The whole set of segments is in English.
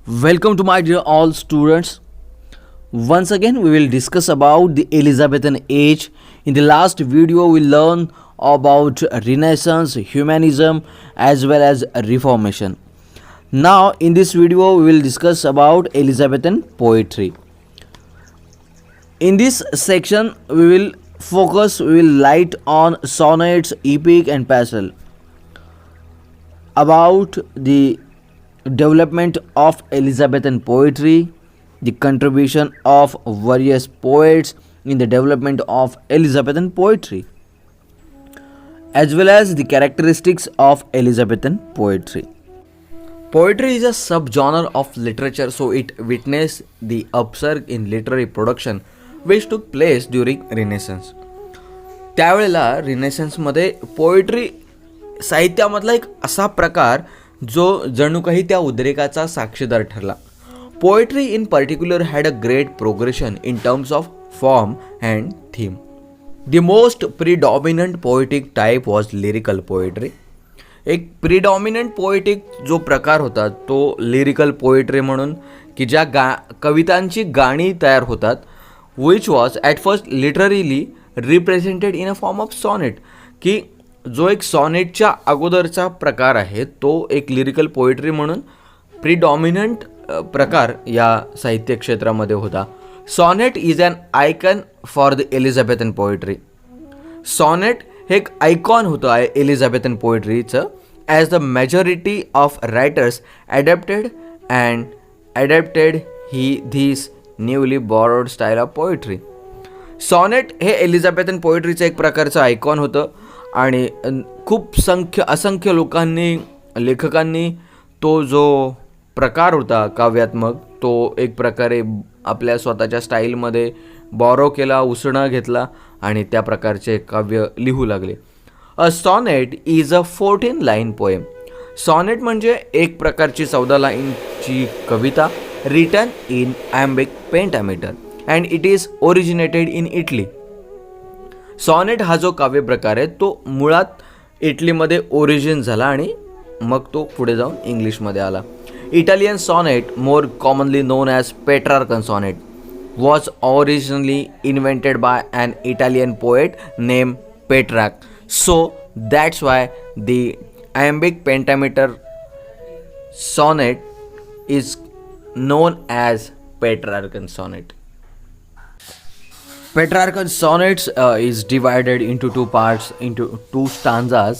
Welcome to my dear all students. Once again we will discuss about the Elizabethan age. In the last video we learned about Renaissance, humanism as well as Reformation. Now in this video we will discuss about Elizabethan poetry. In this section we will light on sonnets, epic and pastoral. About the development of Elizabethan poetry, the contribution of various poets in the development of Elizabethan poetry, as well as the characteristics of Elizabethan poetry. Poetry is a subgenre of literature, so it witnessed the upsurge in literary production which took place during Renaissance. त्यावेळेला रिनेसन्समध्ये poetry साहित्यामधला एक असा प्रकार जो जणू काही त्या उद्रेकाचा साक्षीदार ठरला. Poetry in particular had a great progression in terms of form and theme. The most predominant poetic type was lyrical poetry. एक प्रिडॉमिनंट पोएटिक जो प्रकार होता तो लिरिकल पोएट्री म्हणून की ज्या कवितांची गाणी तयार होतात, which was at first literally represented in a form of sonnet. की जो एक सॉनेटच्या अगोदरचा प्रकार आहे तो एक लिरिकल पोएट्री म्हणून प्रिडॉमिनंट प्रकार या साहित्य क्षेत्रामध्ये होता. Sonnet is an icon for the Elizabethan poetry. Sonnet हे एक आयकॉन होतं एलिझाबेथन पोएट्रीचं, as the majority of writers adapted he this newly borrowed style of poetry. Sonnet हे एलिझाबेथन पोएट्रीचं एक प्रकारचं आयकॉन होतं आणि खूप असंख्य लोकांनी, लेखकांनी तो जो प्रकार होता काव्यात्मक तो एक प्रकारे आपल्या स्वतःच्या स्टाईलमध्ये बॉरो केला, उसणं घेतला आणि त्या प्रकारचे काव्य लिहू लागले. A sonnet is a 14 line poem. Sonnet म्हणजे एक प्रकारची 14 लाईनची कविता written in iambic pentameter and it is originated in Italy. Sonnet हा जो काव्य प्रकार आहे तो मुळात इटलीमध्ये ओरिजिन झाला आणि मग तो पुढे जाऊन इंग्लिशमध्ये आला. Italian sonnet, more commonly known as Petrarchan sonnet, was originally invented by an Italian poet name Petrarch. So that's why the iambic pentameter sonnet is known as Petrarchan sonnet. Petrarchan sonnets is divided into two parts, into two stanzas,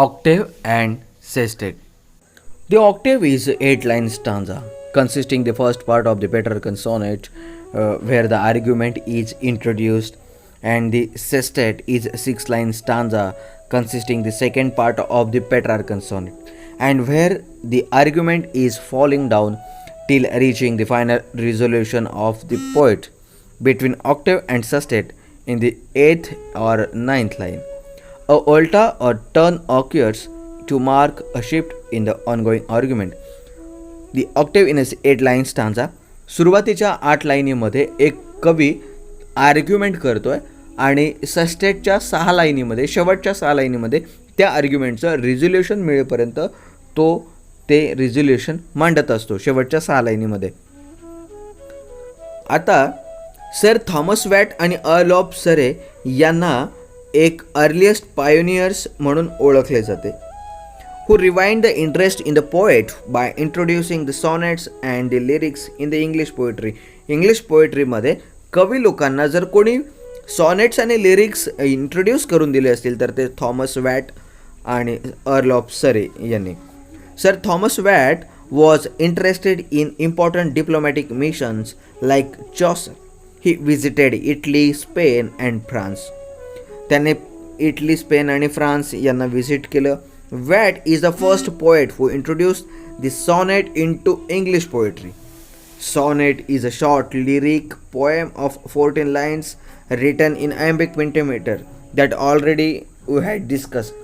octave and sestet. The octave is 8-line stanza consisting the first part of the Petrarchan sonnet where the argument is introduced, and the sestet is 6-line stanza consisting the second part of the Petrarchan sonnet, and where the argument is falling down till reaching the final resolution of the poet. Between octave and sestet in the 8th or 9th line, a volta or turn occurs to mark a shift in the ongoing argument. The octave in a 8-line stanza, सुरुवातीच्या 8 लाईनीमध्ये एक कवी argument करतोय आणि सस्टेटच्या 6 लाईनीमध्ये, शेवटच्या 6 लाईनीमध्ये त्या आर्ग्युमेंटचं resolution मिळेपर्यंत तो ते रिझोल्युशन मांडत असतो शेवटच्या 6 लाईनीमध्ये. आता सर थॉमस वॅट आणि अर्ल ऑफ सरे यांना एक अर्लिएस्ट पायोनियर्स म्हणून ओळखले जाते, who revived the interest in the poet by introducing the sonnets and the lyrics in the English poetry. English पोएट्रीमध्ये कवी लोकांना जर कोणी सॉनेट्स आणि लिरिक्स इंट्रोड्यूस करून दिले असतील तर ते थॉमस वॅट आणि अर्ल ऑफ सरे यांनी. Sir Thomas Watt was interested in important diplomatic missions like Chaucer. He visited Italy, Spain and France. त्याने इटली, स्पेन आणि फ्रान्स यांना विजिट केलं. Watt is the first poet who introduced the sonnet into English poetry. Sonnet is a short lyric poem of 14 lines written in iambic pentameter that already we had discussed.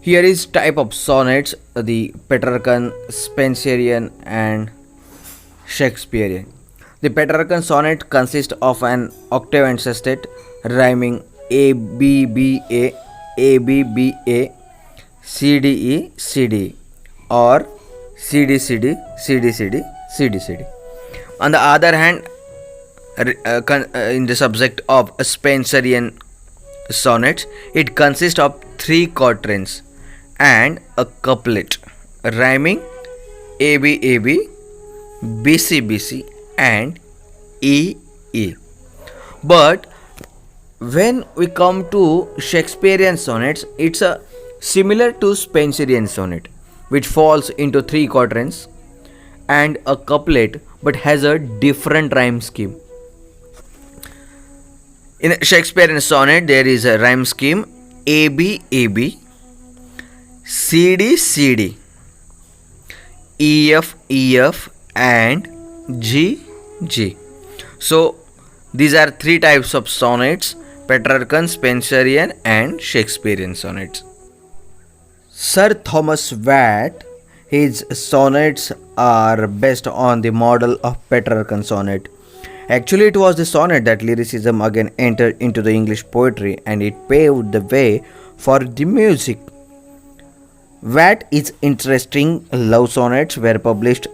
Here is type of sonnets, the Petrarchan, Spenserian and Shakespearean. The Petrarchan sonnet consists of an octave and sestet rhyming A B B A B B A C D E C D, or C D C D C D C D C D C D. On the other hand, in the subject of Spenserian sonnets, it consists of three quatrains and a couplet rhyming A B A B, B C B C, and E E. But when we come to Shakespearean sonnets, it's a similar to Spenserian sonnet, which falls into three quatrains and a couplet but has a different rhyme scheme. In a Shakespearean sonnet, there is a rhyme scheme A B A B, C D C D, E F E F, and G G. So these are three types of sonnets: Petrarchan, Spenserian, and Shakespearean sonnets. Sir Thomas Watt, his sonnets are based on the model of Petrarchan sonnet. Actually, it was the sonnet that lyricism again entered into the English poetry and it paved the way for the music. Watt is interesting love sonnets were published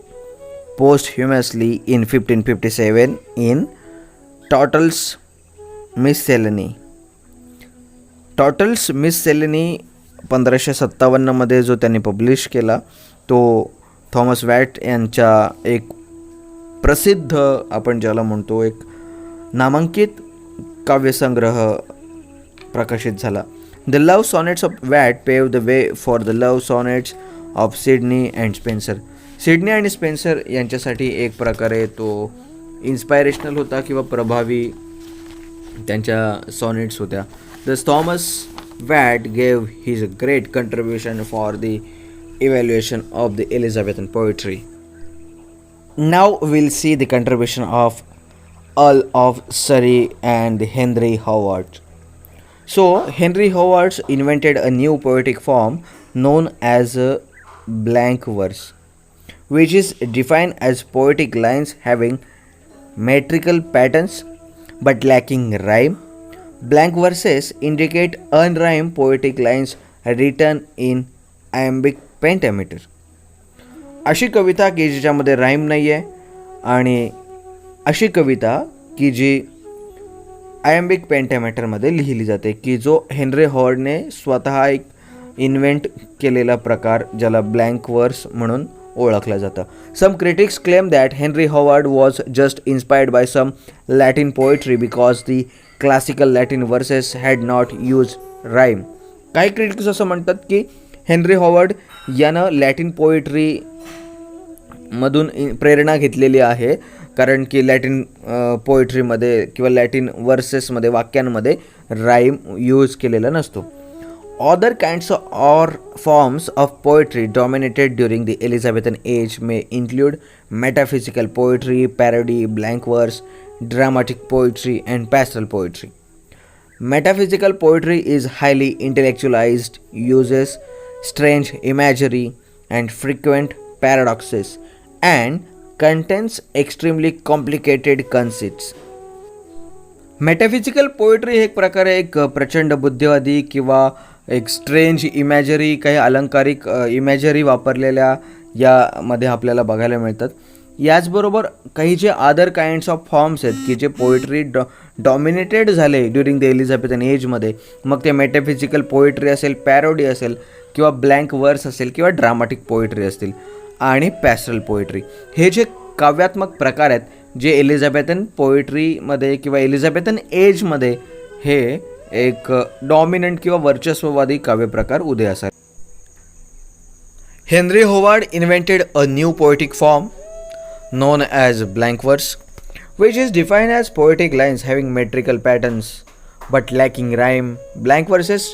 posthumously in 1557 in Tottle's Miscellany. टॉटल्स मिससेलेनी 1557मध्ये जो त्यांनी publish केला तो Thomas watt यांच्या एक प्रसिद्ध, आपण ज्याला म्हणतो एक नामांकित काव्यसंग्रह प्रकाशित झाला. The love sonnets of Wyatt pave the way for the love sonnets of Sidney and Spenser. Sidney आणि स्पेन्सर यांच्यासाठी एक प्रकारे तो इन्स्पायरेशनल होता किंवा प्रभावी त्यांच्या सॉनेट्स होत्या. The Thomas watt gave his great contribution for the evaluation of the Elizabethan poetry. Now we'll see the contribution of Earl of Surrey and Henry Howard. So Henry Howard invented a new poetic form known as blank verse, which is defined as poetic lines having metrical patterns but lacking rhyme. Blank verses indicate unrhymed poetic lines written in iambic पेंटॅमीटर. अशी कविता की जिच्यामध्ये rhyme नाही आहे आणि अशी कविता की जी iambic पेंटॅमीटरमध्ये लिहिली जाते, की जो हेनरी हॉवर्डने स्वतः एक इन्व्हेंट केलेला प्रकार ज्याला ब्लँक वर्स म्हणून ओळखलं जातं. Some critics claim that Henry Howard was just inspired by some Latin poetry because the classical Latin verses had not use rhyme. काही क्रिटिक्स असं म्हणतात की हेनरी हॉवर्ड यानं लॅटिन पोएट्रीमधून प्रेरणा घेतलेली आहे, कारण की लॅटिन पोएट्रीमध्ये किंवा लॅटिन वर्सेसमध्ये वाक्यांमध्ये राईम यूज केलेला नसतो. Other kinds or forms of poetry dominated during the Elizabethan age may include metaphysical poetry, parody, blank verse, dramatic poetry, and pastoral poetry. Metaphysical poetry is highly intellectualized, uses strange imagery and frequent paradoxes, and contains extremely complicated conceits. Metaphysical poetry हे एक प्रकारे एक प्रचंड बुद्धिवादी किंवा एक strange imagery, काही अलंकारिक imagery वापरलेल्या यामध्ये आपल्याला बघायला मिळतात. याचबरोबर काही जे अदर काइंड्स ऑफ फॉर्म्स आहेत की जे पोएट्री डॉमिनेटेड झाले ड्युरिंग द एलिझाबेथन एजमध्ये, मग ते मेटाफिजिकल पोएट्री असेल, पॅरोडी असेल किंवा ब्लँक वर्स असेल किंवा ड्रामाटिक पोएट्री असतील आणि पॅस्टरल पोएट्री, हे जे काव्यात्मक प्रकार आहेत जे एलिझाबेथन पोएट्रीमध्ये किंवा एलिझाबेथन एजमध्ये हे एक डॉमिनंट किंवा वर्चस्ववादी काव्यप्रकार उदयास आले. Henry Howard invented a new poetic form known as blank verse, which is defined as poetic lines having metrical patterns but lacking rhyme. Blank verses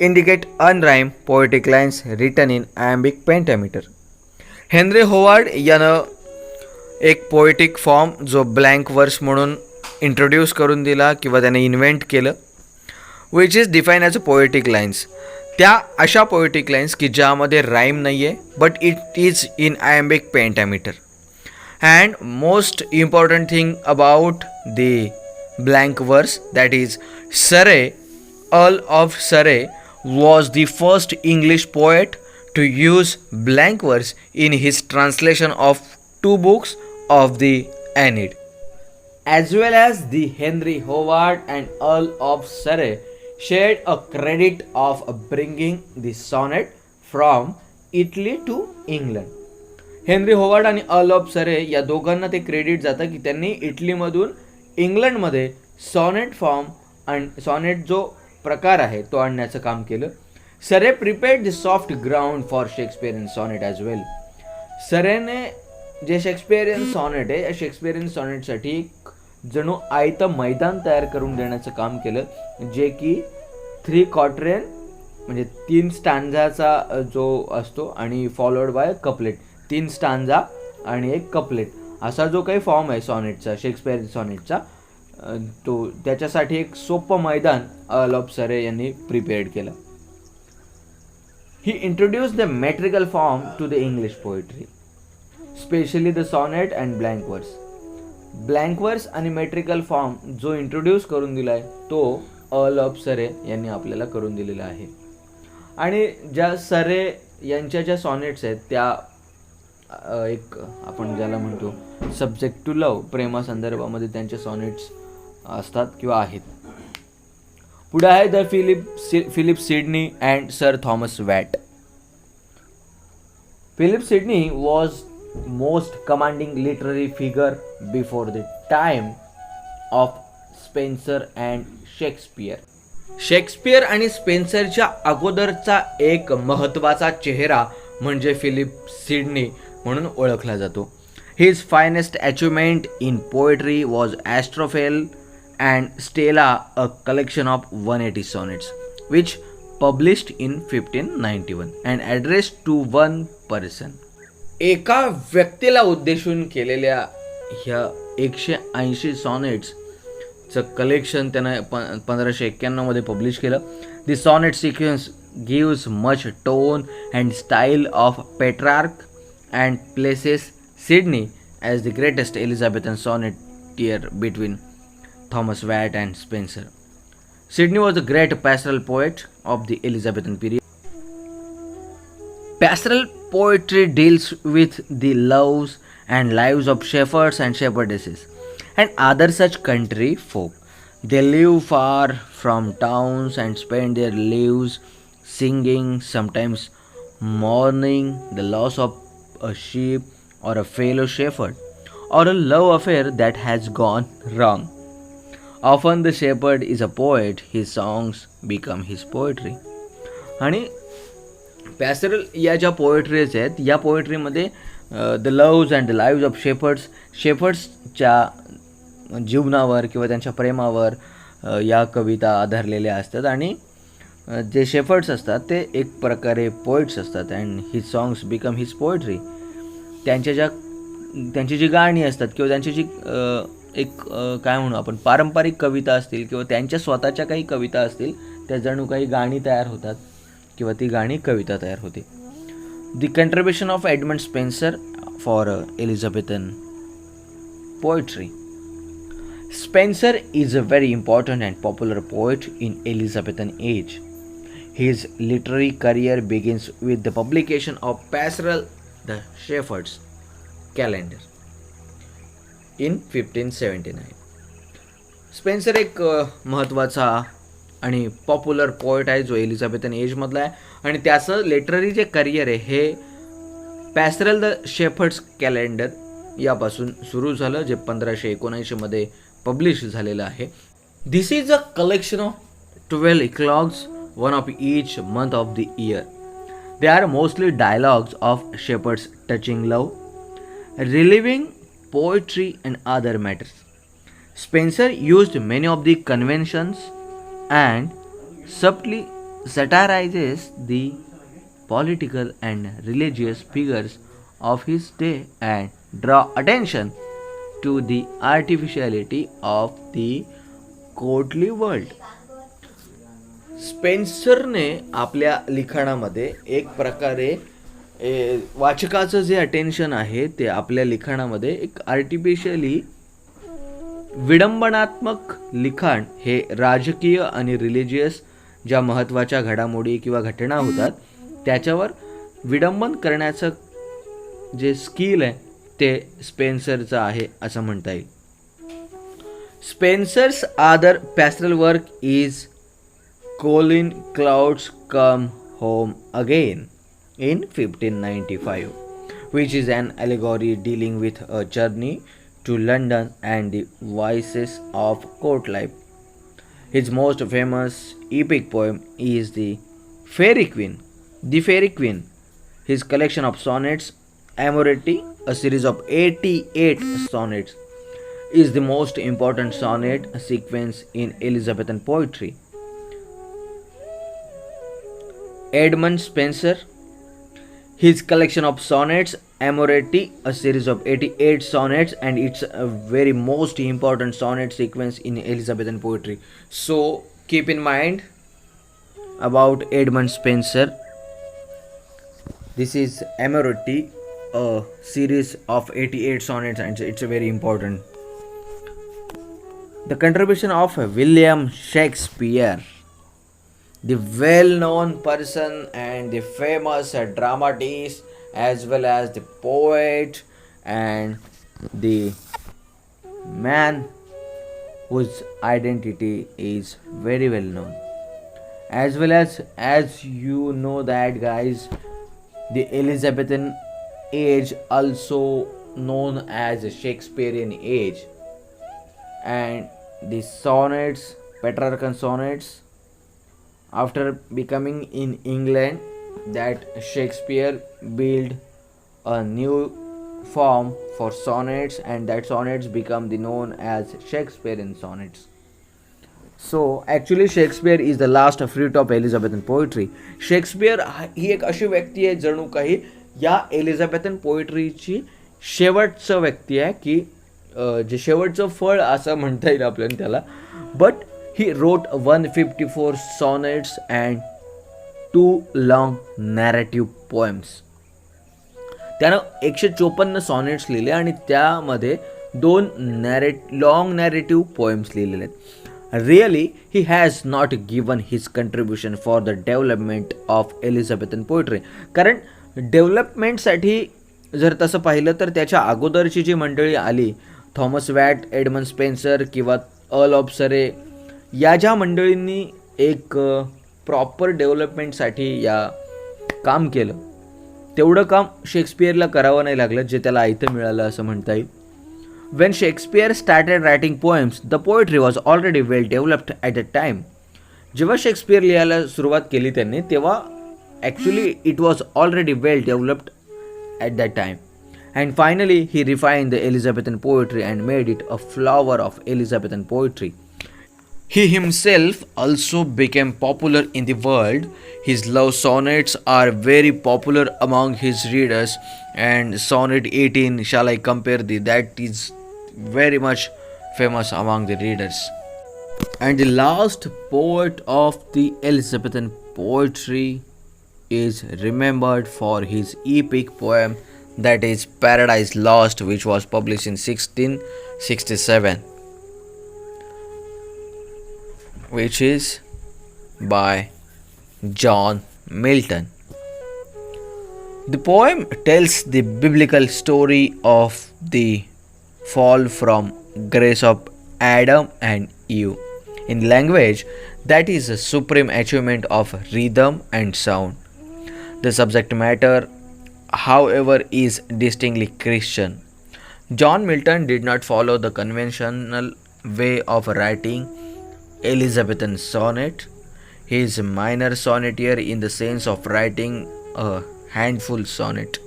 indicate unrhymed poetic lines written in iambic pentameter. Henry Howard यानं एक poetic form जो blank verse म्हणून introduce करून दिला किंवा त्याने invent केलं, which is define as a poetic lines. त्या अशा पोएटिक लाईन्स की ज्यामध्ये राईम नाही आहे but it is in iambic pentameter. And most important thing about the blank verse, that is Surrey, Earl of Surrey was the first English poet to use blank verse in his translation of two books of the Aeneid, as well as the Henry Howard and Earl of Surrey shared a credit of bringing the sonnet from Italy to England. Henry Howard आणि Earl of सरे या दोघांना ते credit जातं की त्यांनी इटलीमधून इंग्लंडमध्ये sonnet form आणि सॉनेट जो प्रकार आहे तो आणण्याचं काम केलं. Surrey prepared the soft ground for Shakespearean sonnet as well. सरेने जे शेक्सपियरियन सॉनेट आहे या शेक्सपियरियन सॉनेटसाठी एक जणू आयतं मैदान तयार करून देण्याचं काम केलं, जे की 3 क्वार्टरेन म्हणजे 3 स्टँजाचा जो असतो आणि फॉलोड बाय कपलेट, 3 स्टांजा आणि एक कपलेट असा जो काही फॉर्म आहे सॉनेटचा, शेक्सपियर सॉनेटचा, तो त्याच्यासाठी एक सोपं मैदान अर्ल ऑफ सरे यांनी प्रिपेअर्ड केलं. He introduce the metrical form to the English poetry, specially the sonnet and blank verse. Blank verse आणि मेट्रिकल फॉर्म जो इंट्रोड्यूस करून दिला आहे तो अर्ल ऑफ सरे यांनी आपल्याला करून दिलेला आहे. आणि ज्या सरे यांच्या ज्या सॉनेट्स आहेत त्या एक आपण ज्याला म्हणतो सब्जेक्ट टू लव, प्रेमासंदर्भामध्ये त्यांचे सॉनेट्स असतात किंवा आहेत. पुढे आहे the Philip Sidney and Sir Thomas Wyatt. Philip Sidney was most commanding literary figure before the time of Spenser and Shakespeare. Shakespeare आणि स्पेन्सरच्या अगोदरचा एक महत्त्वाचा चेहरा म्हणजे फिलिप सिडनी म्हणून ओळखला जातो. His finest achievement in poetry was Astrophel and Stella, a collection of 180 sonnets which published in 1591 and addressed to one person. एका व्यक्तीला उद्देशून केलेल्या ह्या 180 सॉनेट्सचं कलेक्शन त्यानं 1591 मध्ये पब्लिश केलं. The sonnet sequence gives much tone and style of Petrarch and places Sidney as the greatest Elizabethan sonneteer between Thomas Watt and Spenser. Sidney was a great pastoral poet of the Elizabethan period. Pastoral poetry deals with the loves and lives of shepherds and shepherdesses and other such country folk. They live far from towns and spend their lives singing, sometimes mourning the loss of a sheep or a fellow shepherd or a love affair that has gone wrong. Often the shepherd is a poet, his songs become his poetry. आणि पॅस्टरल या ज्या poetries आहेत या पोएट्रीमध्ये the loves and the lives of शेफर्ड्सच्या जीवनावर किंवा त्यांच्या प्रेमावर या कविता आधारलेल्या असतात. आणि जे शेफर्ड्स असतात ते एक प्रकारे पोएट्स असतात and his songs become his poetry. त्यांची जी गाणी असतात किंवा त्यांची जी एक काय म्हणू आपण पारंपरिक कविता असतील किंवा त्यांच्या स्वतःच्या काही कविता असतील त्या जणू काही गाणी तयार होतात किंवा ती गाणी कविता तयार होते. The contribution of Edmund Spenser for Elizabethan poetry. Spenser is a very important and popular poet in Elizabethan age. His literary career begins with the publication of Pastoral, the Shepherd's Calendar in 1579. Spencer एक महत्त्वाचा आणि popular poet आहे जो एलिझाबेथन एजमधला आहे आणि त्याचं literary जे career आहे हे पॅस्टरल the shepherd's calendar यापासून सुरू झालं, जे 1579 मध्ये पब्लिश झालेलं आहे. This is a collection of 12 eclogues, one of each month of the year. They are mostly dialogues of shepherds touching love, reliving poetry and other matters. Spenser used many of the conventions and subtly satirizes the political and religious figures of his day and draw attention to the artificiality of the courtly world. स्पेन्सरने आपल्या लिखाणामध्ये एक प्रकारे वाचकाचं जे attention आहे ते आपल्या लिखाणामध्ये एक artificially विडंबनात्मक लिखाण हे राजकीय आणि रिलिजियस ज्या महत्त्वाच्या घडामोडी किंवा घटना होतात त्याच्यावर विडंबन करण्याचं जे स्किल आहे ते स्पेन्सरचं आहे असं म्हणता येईल. Spenser's other pastoral work is Colin Clouds Come Home Again in 1595, which is an allegory dealing with a journey to London and the vices of court life. His most famous epic poem is The Fairy Queen. The Fairy Queen. His collection of sonnets, Amoretti, a series of 88 sonnets, is the most important sonnet sequence in Elizabethan poetry. Edmund Spenser, his collection of sonnets, Amoretti, a series of 88 sonnets, and it's a very most important sonnet sequence in Elizabethan poetry. So keep in mind about Edmund Spenser. This is Amoretti, a series of 88 sonnets, and it's a very important. The contribution of William Shakespeare, the well-known person and the famous dramatist, as well as the poet and the man whose identity is very well known, as you know that guys, the Elizabethan age, also known as the Shakespearean age, and the sonnets, Petrarchan sonnets, after becoming in England, that Shakespeare built a new form for sonnets, and that sonnets become the known as Shakespearean sonnets. So actually Shakespeare is the last fruit of Elizabethan poetry. Shakespeare ही एक अशी व्यक्ती आहे जणू काही या एलिझाबेथन पोएट्रीची शेवटचं व्यक्ती आहे की जे शेवटचं फळ असं म्हणता येईल आपल्याला त्याला. But he wrote 154 sonnets and 2 long narrative poems. त्यानं 154 सॉनेट्स लिहिले आणि त्यामध्ये 2 लॉंग नॅरेटिव्ह पोएम्स लिहिलेले आहेत. Really he has not given his contribution for the development of Elizabethan poetry. कारण डेव्हलपमेंटसाठी जर तसं पाहिलं तर त्याच्या अगोदरची जी मंडळी आली, थॉमस वॅट, एडमंड स्पेन्सर किंवा अर्ल ऑफ सरे, या ज्या मंडळींनी एक प्रॉपर डेव्हलपमेंटसाठी या काम केलं, तेवढं काम शेक्सपियरला करावं नाही लागलं, जे त्याला आयतं मिळालं असं म्हणता येईल. When Shakespeare started writing poems, the poetry was already well developed at the time. जेव्हा शेक्सपियर लिहायला सुरुवात केली त्यांनी, तेव्हा actually it was already well developed at that time. And finally, he refined the Elizabethan poetry and made it a flower of Elizabethan poetry. He himself also became popular in the world. His love sonnets are very popular among his readers, and sonnet 18, shall I compare thee, that is very much famous among the readers. And the last poet of the Elizabethan poetry is remembered for his epic poem, that is Paradise Lost, which was published in 1667, which is by John Milton. The poem tells the biblical story of the fall from grace of Adam and Eve in language that is a supreme achievement of rhythm and sound. The subject matter, however, is distinctly Christian. John Milton did not follow the conventional way of writing Elizabethan sonnet. He is a minor sonneteer in the sense of writing a handful sonnet.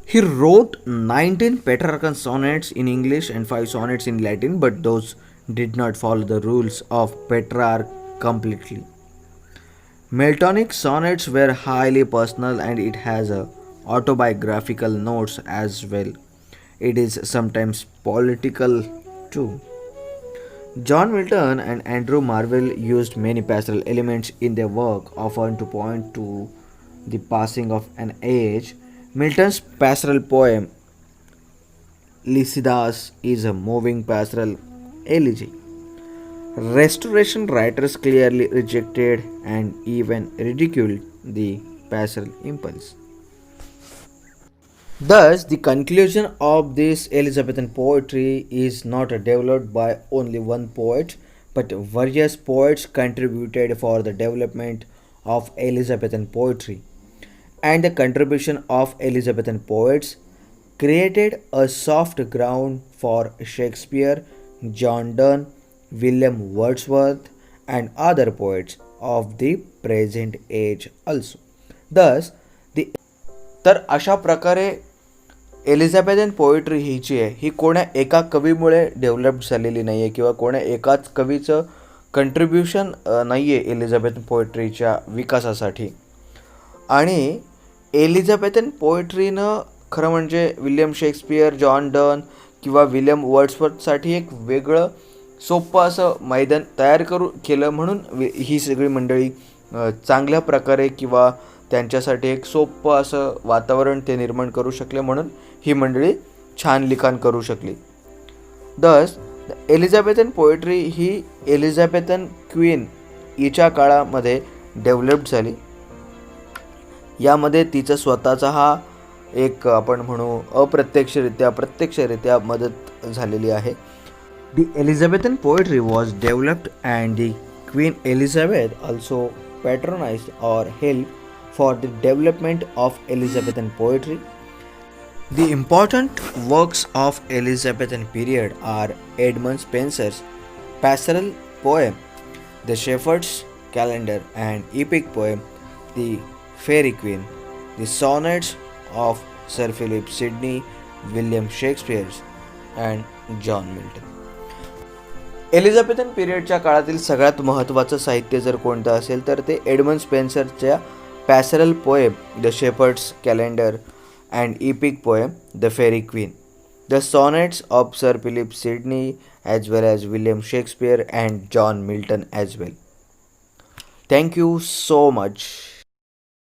He wrote 19 Petrarchan sonnets in English and 5 sonnets in Latin, but those did not follow the rules of Petrarch completely. Miltonic sonnets were highly personal, and it has a autobiographical notes as well. It is sometimes political too. John Milton and Andrew Marvell used many pastoral elements in their work, often to point to the passing of an age. Milton's pastoral poem Lycidas is a moving pastoral elegy. Restoration writers clearly rejected and even ridiculed the pastoral impulse. Thus, the conclusion of this Elizabethan poetry is not developed by only one poet, but various poets contributed for the development of Elizabethan poetry. And the contribution of Elizabethan poets created a soft ground for Shakespeare, John Donne, William Wordsworth, and other poets of the present age also. Thus, the तर अशा प्रकारे एलिझाबेथन poetry ही जी आहे ही कोण्या एका कवीमुळे develop झालेली नाही आहे किंवा कोण्या एकाच कवीचं कंट्रीब्युशन नाही आहे एलिझाबेथन पोएट्रीच्या विकासासाठी. आणि एलिझाबेथन पोएट्रीनं खरं म्हणजे विल्यम शेक्सपियर, जॉन डन किंवा विल्यम वर्ड्सवर्थसाठी एक वेगळं सोपं असं मैदान तयार केलं म्हणून ही सगळी मंडळी चांगल्या प्रकारे किंवा त्यांच्यासाठी एक सोपं असं वातावरण ते निर्माण करू शकले म्हणून ही मंडळी छान लिखाण करू शकली. दस एलिझाबेथन पोएट्री ही एलिझाबेथन क्वीन हिच्या काळामध्ये डेव्हलप झाली. यामध्ये तिचा स्वतःचा हा एक आपण म्हणू अप्रत्यक्षरित्या प्रत्यक्षरित्या मदत झालेली आहे. The Elizabethan poetry was developed and the Queen Elizabeth also patronized or helped for the development of Elizabethan poetry. The important works of Elizabethan period are Edmund Spenser's pastoral poem, The Shepherd's Calendar, and epic poem, The Fairy Queen, the sonnets of Sir Philip Sidney, William Shakespeare, and John Milton. एलिझाबेथन पिरियडच्या काळातील सगळ्यात महत्त्वाचं साहित्य जर कोणतं असेल तर ते Edmund स्पेन्सरच्या pastoral poem the shepherd's calendar and epic poem the fairy queen, the sonnets of sir Philip Sidney as well as William Shakespeare and John Milton as well. Thank you so much.